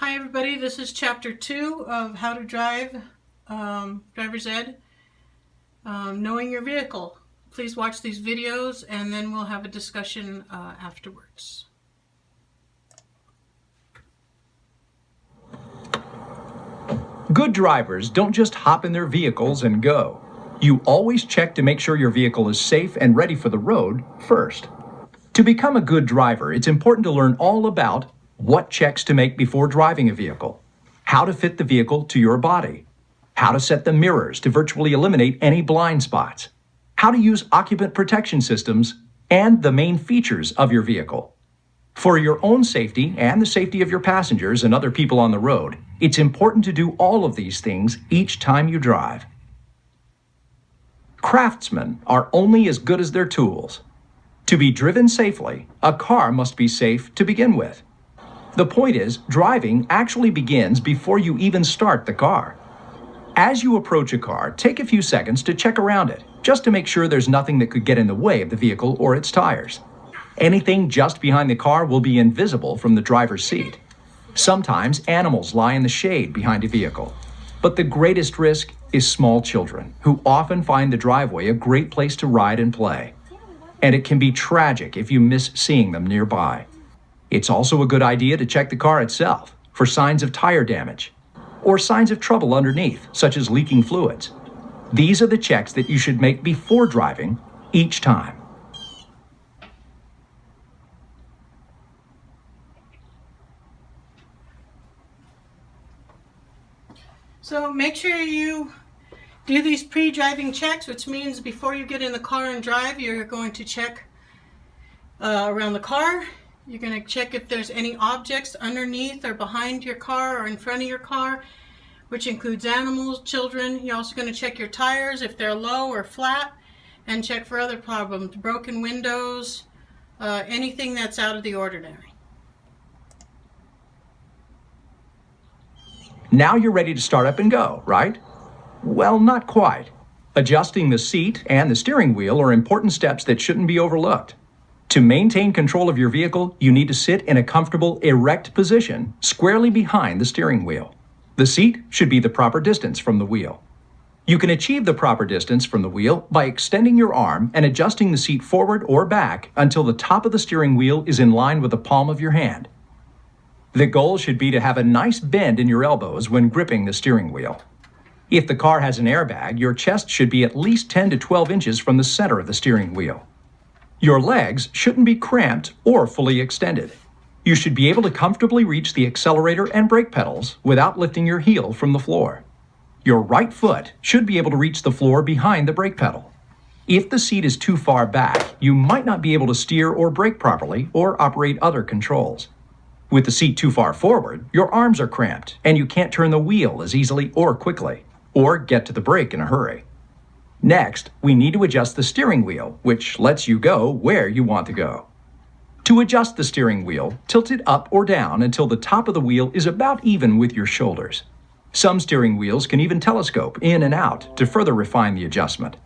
Hi everybody, this is chapter 2 of How to Drive, Driver's Ed, Knowing Your Vehicle. Please watch these videos and then we'll have a discussion afterwards. Good drivers don't just hop in their vehicles and go. You always check to make sure your vehicle is safe and ready for the road first. To become a good driver, it's important to learn all about what checks to make before driving a vehicle, how to fit the vehicle to your body, how to set the mirrors to virtually eliminate any blind spots, how to use occupant protection systems, and the main features of your vehicle. For your own safety and the safety of your passengers and other people on the road, it's important to do all of these things each time you drive. Craftsmen are only as good as their tools. To be driven safely, a car must be safe to begin with. The point is, driving actually begins before you even start the car. As you approach a car, take a few seconds to check around it, just to make sure there's nothing that could get in the way of the vehicle or its tires. Anything just behind the car will be invisible from the driver's seat. Sometimes animals lie in the shade behind a vehicle. But the greatest risk is small children, who often find the driveway a great place to ride and play. And it can be tragic if you miss seeing them nearby. It's also a good idea to check the car itself for signs of tire damage or signs of trouble underneath, such as leaking fluids. These are the checks that you should make before driving each time. So make sure you do these pre-driving checks, which means before you get in the car and drive, you're going to check around the car. You're going to check if there's any objects underneath or behind your car or in front of your car, which includes animals, children. You're also going to check your tires if they're low or flat, and check for other problems, broken windows, anything that's out of the ordinary. Now you're ready to start up and go, right? Well, not quite. Adjusting the seat and the steering wheel are important steps that shouldn't be overlooked. To maintain control of your vehicle, you need to sit in a comfortable, erect position, squarely behind the steering wheel. The seat should be the proper distance from the wheel. You can achieve the proper distance from the wheel by extending your arm and adjusting the seat forward or back until the top of the steering wheel is in line with the palm of your hand. The goal should be to have a nice bend in your elbows when gripping the steering wheel. If the car has an airbag, your chest should be at least 10 to 12 inches from the center of the steering wheel. Your legs shouldn't be cramped or fully extended. You should be able to comfortably reach the accelerator and brake pedals without lifting your heel from the floor. Your right foot should be able to reach the floor behind the brake pedal. If the seat is too far back, you might not be able to steer or brake properly or operate other controls. With the seat too far forward, your arms are cramped and you can't turn the wheel as easily or quickly, or get to the brake in a hurry. Next, we need to adjust the steering wheel, which lets you go where you want to go. To adjust the steering wheel, tilt it up or down until the top of the wheel is about even with your shoulders. Some steering wheels can even telescope in and out to further refine the adjustment.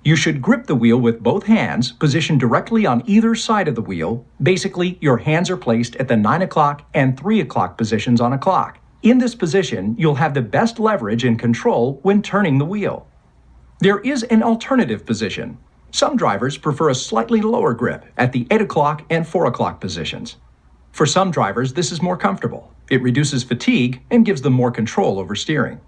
You should grip the wheel with both hands positioned directly on either side of the wheel. Basically, your hands are placed at the 9 o'clock and 3 o'clock positions on a clock. In this position, you'll have the best leverage and control when turning the wheel. There is an alternative position. Some drivers prefer a slightly lower grip at the 8 o'clock and 4 o'clock positions. For some drivers, this is more comfortable. It reduces fatigue and gives them more control over steering.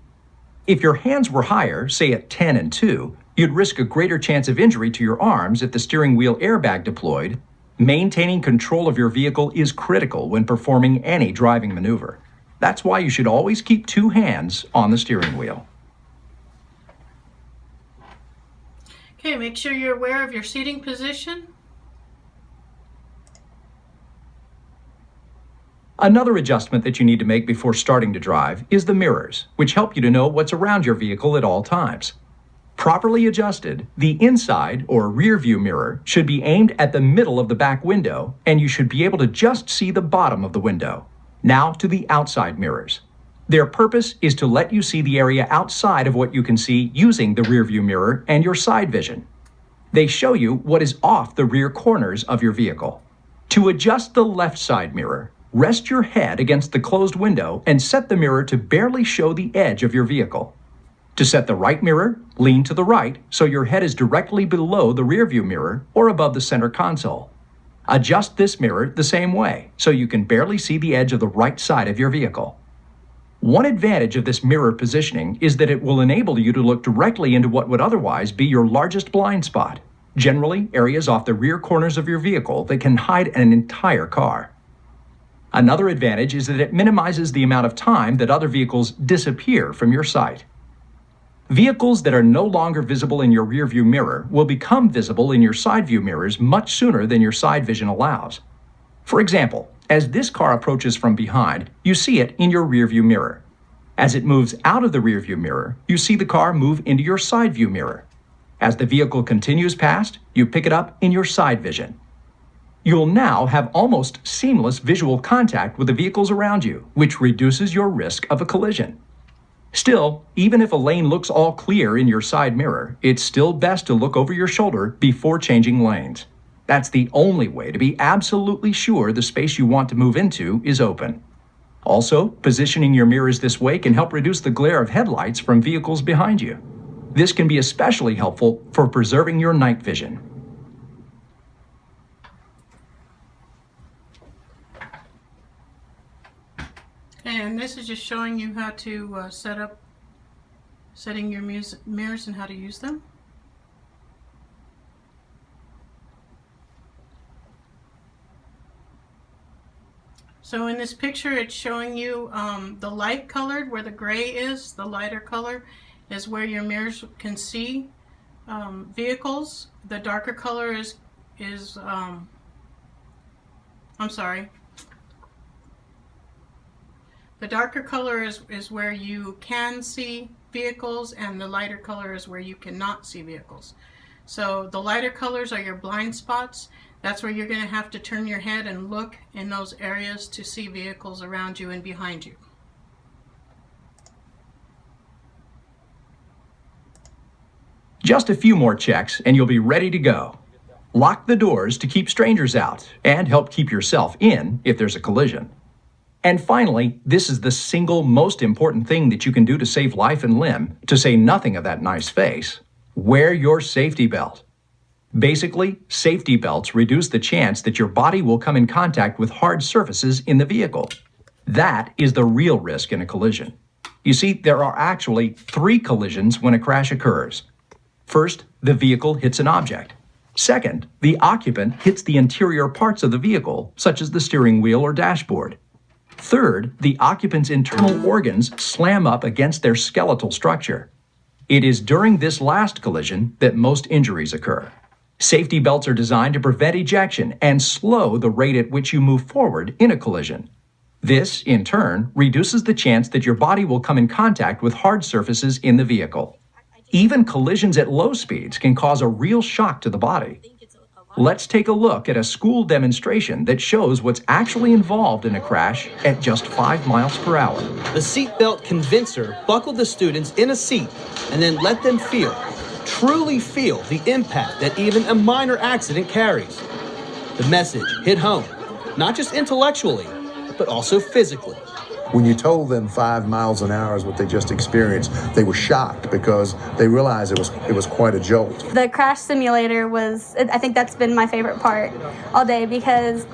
If your hands were higher, say at 10 and 2, you'd risk a greater chance of injury to your arms if the steering wheel airbag deployed. Maintaining control of your vehicle is critical when performing any driving maneuver. That's why you should always keep two hands on the steering wheel. Okay, make sure you're aware of your seating position. Another adjustment that you need to make before starting to drive is the mirrors, which help you to know what's around your vehicle at all times. Properly adjusted, the inside or rear view mirror should be aimed at the middle of the back window, and you should be able to just see the bottom of the window. Now to the outside mirrors. Their purpose is to let you see the area outside of what you can see using the rear view mirror and your side vision. They show you what is off the rear corners of your vehicle. To adjust the left side mirror, rest your head against the closed window and set the mirror to barely show the edge of your vehicle. To set the right mirror, lean to the right so your head is directly below the rearview mirror or above the center console. Adjust this mirror the same way so you can barely see the edge of the right side of your vehicle. One advantage of this mirror positioning is that it will enable you to look directly into what would otherwise be your largest blind spot, generally areas off the rear corners of your vehicle that can hide an entire car. Another advantage is that it minimizes the amount of time that other vehicles disappear from your sight. Vehicles that are no longer visible in your rearview mirror will become visible in your side view mirrors much sooner than your side vision allows. For example, as this car approaches from behind, you see it in your rearview mirror. As it moves out of the rearview mirror, you see the car move into your side view mirror. As the vehicle continues past, you pick it up in your side vision. You'll now have almost seamless visual contact with the vehicles around you, which reduces your risk of a collision. Still, even if a lane looks all clear in your side mirror, it's still best to look over your shoulder before changing lanes. That's the only way to be absolutely sure the space you want to move into is open. Also, positioning your mirrors this way can help reduce the glare of headlights from vehicles behind you. This can be especially helpful for preserving your night vision. And this is just showing you how to setting your mirrors and how to use them. So in this picture it's showing you the light colored, where the gray is, the lighter color is where your mirrors can see vehicles. The darker color the darker color is where you can see vehicles, and the lighter color is where you cannot see vehicles. So the lighter colors are your blind spots. That's where you're going to have to turn your head and look in those areas to see vehicles around you and behind you. Just a few more checks and you'll be ready to go. Lock the doors to keep strangers out and help keep yourself in if there's a collision. And finally, this is the single most important thing that you can do to save life and limb, to say nothing of that nice face. Wear your safety belt. Basically, safety belts reduce the chance that your body will come in contact with hard surfaces in the vehicle. That is the real risk in a collision. You see, there are actually 3 collisions when a crash occurs. First, the vehicle hits an object. Second, the occupant hits the interior parts of the vehicle, such as the steering wheel or dashboard. Third, the occupant's internal organs slam up against their skeletal structure. It is during this last collision that most injuries occur. Safety belts are designed to prevent ejection and slow the rate at which you move forward in a collision. This, in turn, reduces the chance that your body will come in contact with hard surfaces in the vehicle. Even collisions at low speeds can cause a real shock to the body. Let's take a look at a school demonstration that shows what's actually involved in a crash at just 5 miles per hour. The seatbelt convincer buckled the students in a seat and then let them truly feel the impact that even a minor accident carries. The message hit home, not just intellectually, but also physically. When you told them 5 miles an hour is what they just experienced, they were shocked because they realized it was quite a jolt. The crash simulator I think that's been my favorite part all day, because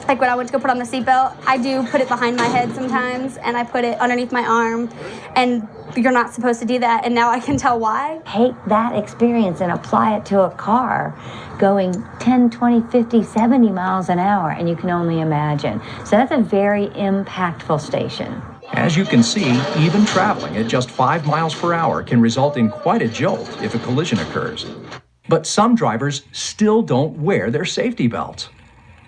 like when I went to go put on the seatbelt, I do put it behind my head sometimes, and I put it underneath my arm, and you're not supposed to do that, and now I can tell why. Take that experience and apply it to a car going 10, 20, 50, 70 miles an hour, and you can only imagine. So that's a very impactful station. As you can see, even traveling at just 5 miles per hour can result in quite a jolt if a collision occurs. But some drivers still don't wear their safety belts.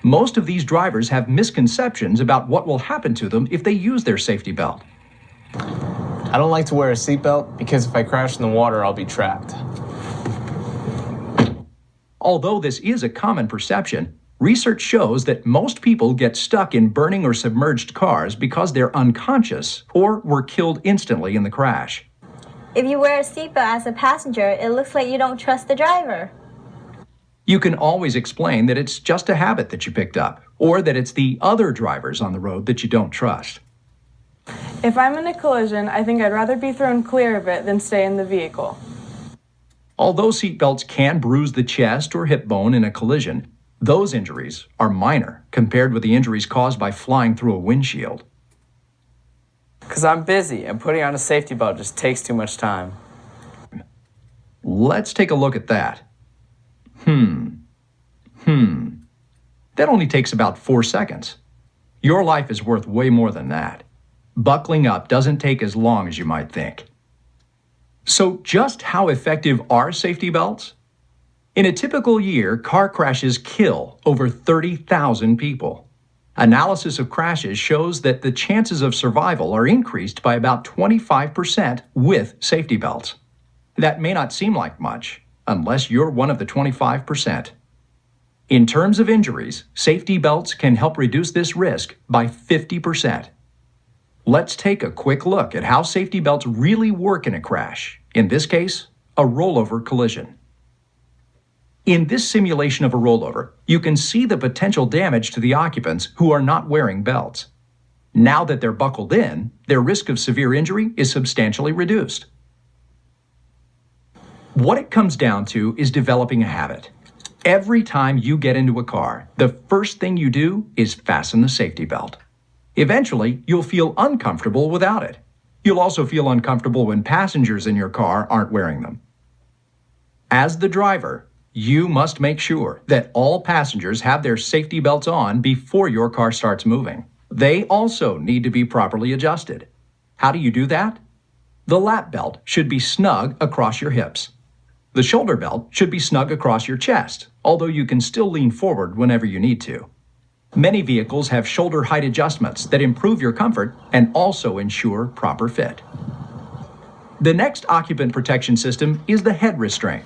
Most of these drivers have misconceptions about what will happen to them if they use their safety belt. I don't like to wear a seatbelt because if I crash in the water, I'll be trapped. Although this is a common perception, research shows that most people get stuck in burning or submerged cars because they're unconscious or were killed instantly in the crash. If you wear a seatbelt as a passenger, it looks like you don't trust the driver. You can always explain that it's just a habit that you picked up, or that it's the other drivers on the road that you don't trust. If I'm in a collision, I think I'd rather be thrown clear of it than stay in the vehicle. Although seatbelts can bruise the chest or hip bone in a collision, those injuries are minor compared with the injuries caused by flying through a windshield. Because I'm busy and putting on a safety belt just takes too much time. Let's take a look at that. That only takes about 4 seconds. Your life is worth way more than that. Buckling up doesn't take as long as you might think. So just how effective are safety belts? In a typical year, car crashes kill over 30,000 people. Analysis of crashes shows that the chances of survival are increased by about 25% with safety belts. That may not seem like much, unless you're one of the 25%. In terms of injuries, safety belts can help reduce this risk by 50%. Let's take a quick look at how safety belts really work in a crash, in this case, a rollover collision. In this simulation of a rollover, you can see the potential damage to the occupants who are not wearing belts. Now that they're buckled in, their risk of severe injury is substantially reduced. What it comes down to is developing a habit. Every time you get into a car, the first thing you do is fasten the safety belt. Eventually, you'll feel uncomfortable without it. You'll also feel uncomfortable when passengers in your car aren't wearing them. As the driver, you must make sure that all passengers have their safety belts on before your car starts moving. They also need to be properly adjusted. How do you do that? The lap belt should be snug across your hips. The shoulder belt should be snug across your chest, although you can still lean forward whenever you need to. Many vehicles have shoulder height adjustments that improve your comfort and also ensure proper fit. The next occupant protection system is the head restraint.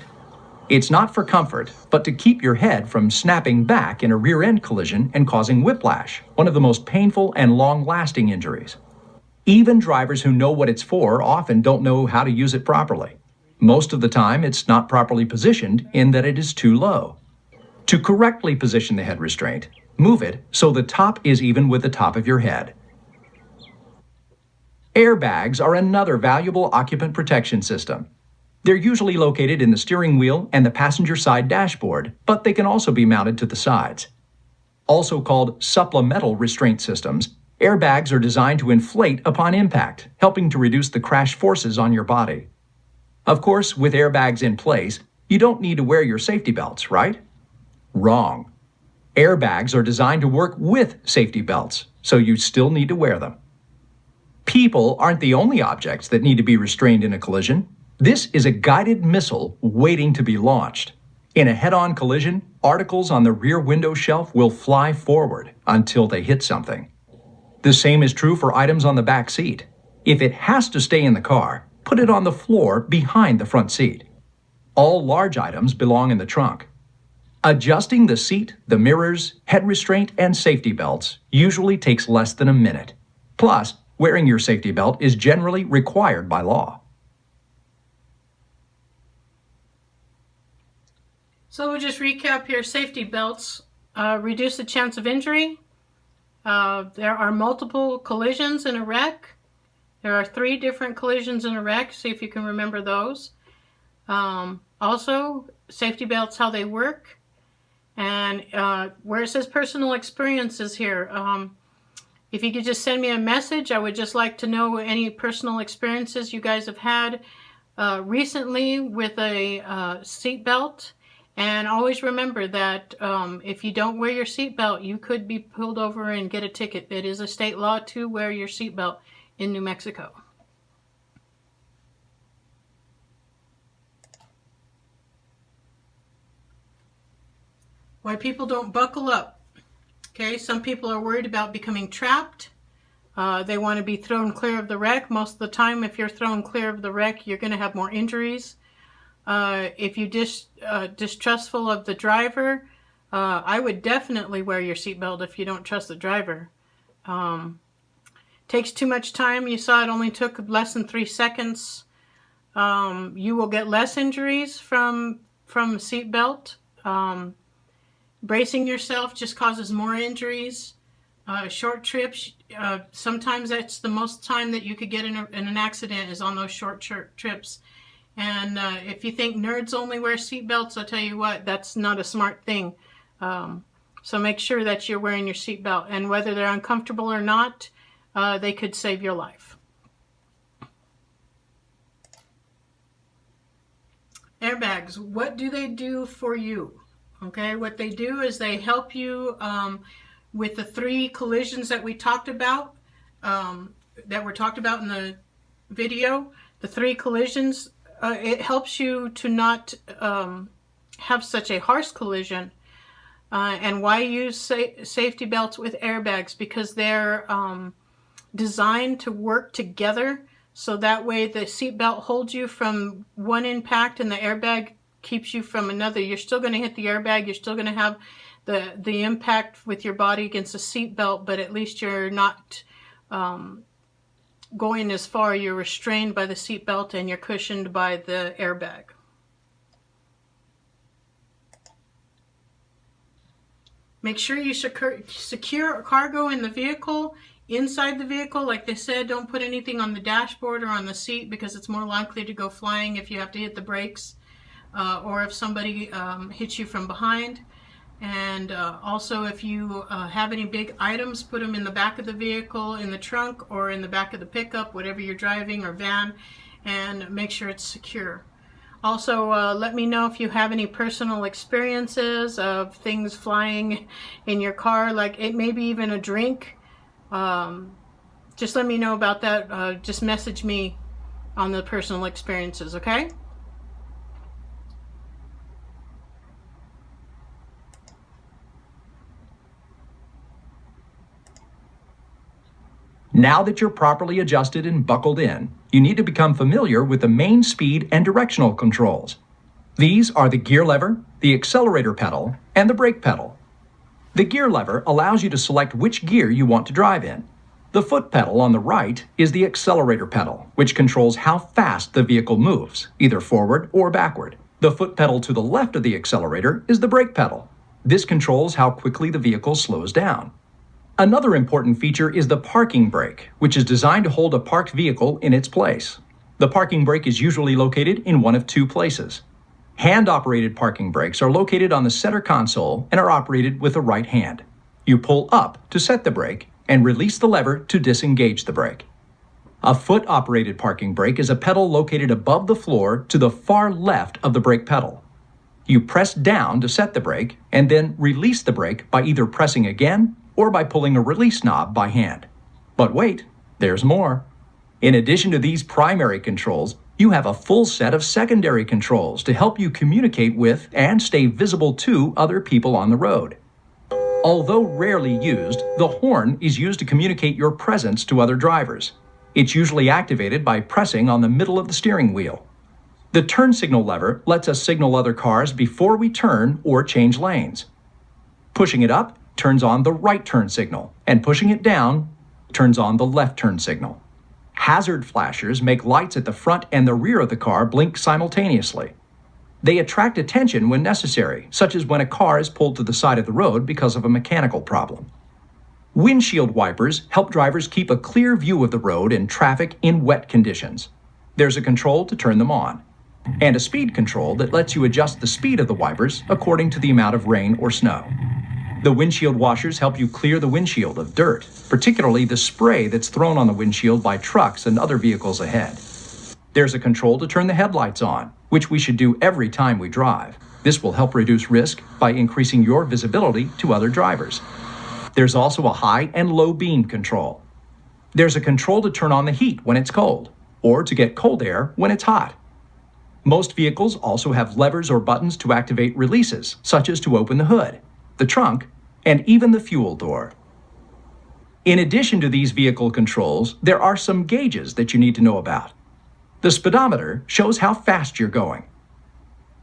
It's not for comfort, but to keep your head from snapping back in a rear-end collision and causing whiplash, one of the most painful and long-lasting injuries. Even drivers who know what it's for often don't know how to use it properly. Most of the time, it's not properly positioned in that it is too low. To correctly position the head restraint, move it so the top is even with the top of your head. Airbags are another valuable occupant protection system. They're usually located in the steering wheel and the passenger side dashboard, but they can also be mounted to the sides. Also called supplemental restraint systems, airbags are designed to inflate upon impact, helping to reduce the crash forces on your body. Of course, with airbags in place, you don't need to wear your safety belts, right? Wrong. Airbags are designed to work with safety belts, so you still need to wear them. People aren't the only objects that need to be restrained in a collision. This is a guided missile waiting to be launched. In a head-on collision, articles on the rear window shelf will fly forward until they hit something. The same is true for items on the back seat. If it has to stay in the car, put it on the floor behind the front seat. All large items belong in the trunk. Adjusting the seat, the mirrors, head restraint, and safety belts usually takes less than a minute. Plus, wearing your safety belt is generally required by law. So we'll just recap here. Safety belts reduce the chance of injury. There are multiple collisions in a wreck. There are 3 different collisions in a wreck. See if you can remember those. Also, safety belts, how they work. And where it says personal experiences here, if you could just send me a message, I would just like to know any personal experiences you guys have had recently with a seat belt. And always remember that if you don't wear your seatbelt, you could be pulled over and get a ticket. It is a state law to wear your seatbelt in New Mexico. Why people don't buckle up. Okay, some people are worried about becoming trapped. They want to be thrown clear of the wreck. Most of the time, if you're thrown clear of the wreck, you're going to have more injuries. If you're distrustful of the driver, I would definitely wear your seatbelt if you don't trust the driver. Takes too much time. You saw it only took less than 3 seconds. You will get less injuries from a seatbelt. Bracing yourself just causes more injuries. Short trips, sometimes that's the most time that you could get in an accident is on those short trips. And if you think nerds only wear seatbelts, I'll tell you what, that's not a smart thing. So make sure that you're wearing your seatbelt, and whether they're uncomfortable or not, they could save your life. Airbags, what do they do for you? Okay, what they do is they help you with the 3 collisions that we talked about, that were talked about in the video. The 3 collisions, it helps you to not have such a harsh collision. And why use safety belts with airbags? Because they're designed to work together, so that way the seat belt holds you from one impact and the airbag keeps you from another. You're still going to hit the airbag, you're still going to have the impact with your body against the seat belt, but at least you're not going as far. You're restrained by the seat belt and you're cushioned by the airbag. Make sure you secure cargo in the vehicle, inside the vehicle. Like they said, don't put anything on the dashboard or on the seat, because it's more likely to go flying if you have to hit the brakes or if somebody hits you from behind. And also, if you have any big items, put them in the back of the vehicle, in the trunk, or in the back of the pickup, whatever you're driving, or van, and make sure it's secure. Also, let me know if you have any personal experiences of things flying in your car, like it may be even a drink. Just let me know about that. Just message me on the personal experiences, okay? Now that you're properly adjusted and buckled in, you need to become familiar with the main speed and directional controls. These are the gear lever, the accelerator pedal, and the brake pedal. The gear lever allows you to select which gear you want to drive in. The foot pedal on the right is the accelerator pedal, which controls how fast the vehicle moves, either forward or backward. The foot pedal to the left of the accelerator is the brake pedal. This controls how quickly the vehicle slows down. Another important feature is the parking brake, which is designed to hold a parked vehicle in its place. The parking brake is usually located in one of 2 places. Hand-operated parking brakes are located on the center console and are operated with the right hand. You pull up to set the brake and release the lever to disengage the brake. A foot-operated parking brake is a pedal located above the floor to the far left of the brake pedal. You press down to set the brake and then release the brake by either pressing again or by pulling a release knob by hand. But wait, there's more. In addition to these primary controls, you have a full set of secondary controls to help you communicate with and stay visible to other people on the road. Although rarely used, the horn is used to communicate your presence to other drivers. It's usually activated by pressing on the middle of the steering wheel. The turn signal lever lets us signal other cars before we turn or change lanes. Pushing it up turns on the right turn signal, and pushing it down turns on the left turn signal. Hazard flashers make lights at the front and the rear of the car blink simultaneously. They attract attention when necessary, such as when a car is pulled to the side of the road because of a mechanical problem. Windshield wipers help drivers keep a clear view of the road and traffic in wet conditions. There's a control to turn them on, and a speed control that lets you adjust the speed of the wipers according to the amount of rain or snow. The windshield washers help you clear the windshield of dirt, particularly the spray that's thrown on the windshield by trucks and other vehicles ahead. There's a control to turn the headlights on, which we should do every time we drive. This will help reduce risk by increasing your visibility to other drivers. There's also a high and low beam control. There's a control to turn on the heat when it's cold, or to get cold air when it's hot. Most vehicles also have levers or buttons to activate releases, such as to open the hood, the trunk, and even the fuel door. In addition to these vehicle controls, there are some gauges that you need to know about. The speedometer shows how fast you're going.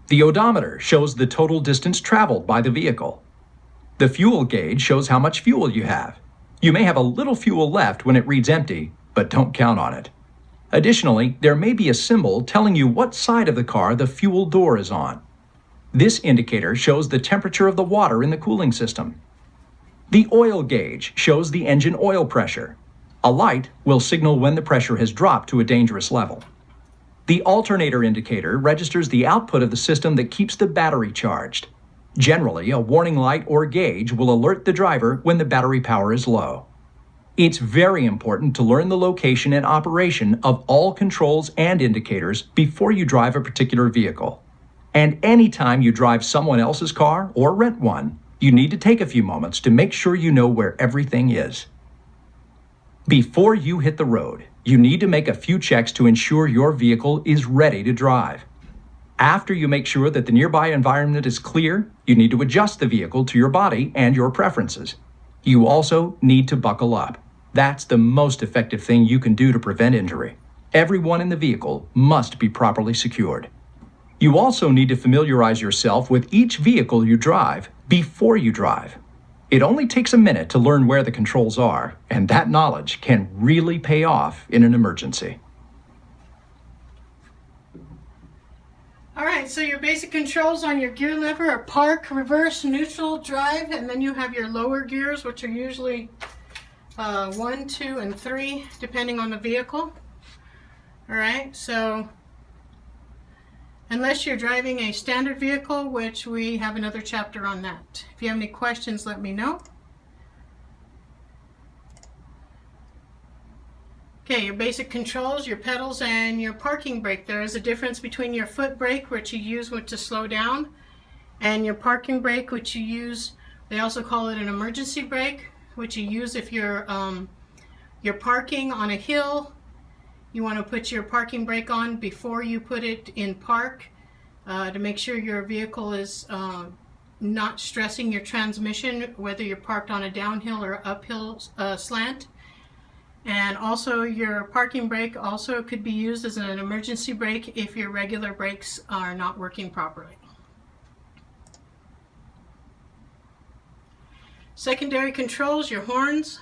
The odometer shows the total distance traveled by the vehicle. The fuel gauge shows how much fuel you have. You may have a little fuel left when it reads empty, but don't count on it. Additionally, there may be a symbol telling you what side of the car the fuel door is on. This indicator shows the temperature of the water in the cooling system. The oil gauge shows the engine oil pressure. A light will signal when the pressure has dropped to a dangerous level. The alternator indicator registers the output of the system that keeps the battery charged. Generally, a warning light or gauge will alert the driver when the battery power is low. It's very important to learn the location and operation of all controls and indicators before you drive a particular vehicle. And anytime you drive someone else's car or rent one, you need to take a few moments to make sure you know where everything is. Before you hit the road, you need to make a few checks to ensure your vehicle is ready to drive. After you make sure that the nearby environment is clear, you need to adjust the vehicle to your body and your preferences. You also need to buckle up. That's the most effective thing you can do to prevent injury. Everyone in the vehicle must be properly secured. You also need to familiarize yourself with each vehicle you drive before you drive. It only takes a minute to learn where the controls are, and that knowledge can really pay off in an emergency. All right, so your basic controls on your gear lever are park, reverse, neutral, drive, and then you have your lower gears, which are usually 1, 2, and 3, depending on the vehicle. All right, so unless you're driving a standard vehicle, which we have another chapter on that. If you have any questions, let me know. Okay, your basic controls, your pedals, and your parking brake. There is a difference between your foot brake, which you use to slow down, and your parking brake, which you use, they also call it an emergency brake, which you use if you're parking on a hill. You want to put your parking brake on before you put it in park to make sure your vehicle is not stressing your transmission, whether you're parked on a downhill or uphill slant. And also your parking brake also could be used as an emergency brake if your regular brakes are not working properly. Secondary controls, your horns,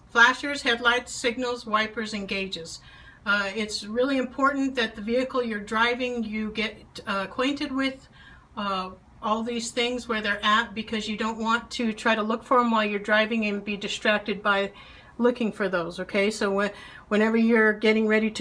flashers, headlights, signals, wipers, and gauges. It's really important that the vehicle you're driving, you get acquainted with all these things where they're at, because you don't want to try to look for them while you're driving and be distracted by looking for those, okay? So whenever you're getting ready to